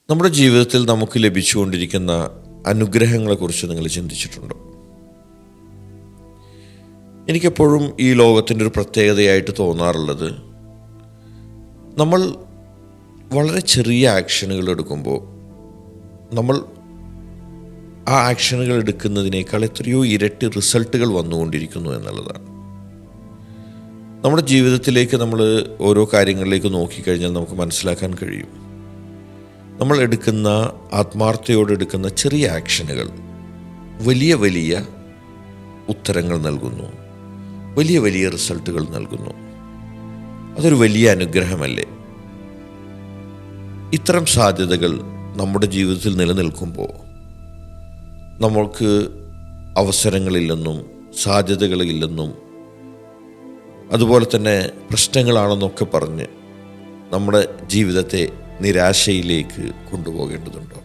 നമ്മുടെ ജീവിതത്തിൽ നമുക്ക് ലഭിച്ചുകൊണ്ടിരിക്കുന്ന അനുഗ്രഹങ്ങളെക്കുറിച്ച് നിങ്ങൾ ചിന്തിച്ചിട്ടുണ്ടോ? എനിക്കെപ്പോഴും ഈ ലോകത്തിൻ്റെ ഒരു പ്രത്യേകതയായിട്ട് തോന്നാറുള്ളത്, നമ്മൾ വളരെ ചെറിയ ആക്ഷനുകൾ എടുക്കുമ്പോൾ നമ്മൾ ആ ആക്ഷനുകൾ എടുക്കുന്നതിനേക്കാൾ എത്രയോ ഇരട്ടി റിസൾട്ടുകൾ വന്നുകൊണ്ടിരിക്കുന്നു എന്നുള്ളതാണ്. നമ്മുടെ ജീവിതത്തിലേക്ക് നമ്മൾ ഓരോ കാര്യങ്ങളിലേക്ക് നോക്കിക്കഴിഞ്ഞാൽ നമുക്ക് മനസ്സിലാക്കാൻ കഴിയും, നമ്മൾ എടുക്കുന്ന ആത്മാർത്ഥതയോടെ എടുക്കുന്ന ചെറിയ ആക്ഷനുകൾ വലിയ വലിയ ഉത്തരങ്ങൾ നൽകുന്നു, വലിയ വലിയ റിസൾട്ടുകൾ നൽകുന്നു. അതൊരു വലിയ അനുഗ്രഹമല്ലേ? ഇത്തരം സാധ്യതകൾ നമ്മുടെ ജീവിതത്തിൽ നിലനിൽക്കുമ്പോൾ നമ്മൾക്ക് അവസരങ്ങളില്ലെന്നും സാധ്യതകളില്ലെന്നും അതുപോലെ തന്നെ പ്രശ്നങ്ങളാണെന്നൊക്കെ പറഞ്ഞ് നമ്മുടെ ജീവിതത്തെ നിരാശയിലേക്ക് കൊണ്ടുപോകേണ്ടതുണ്ടോ?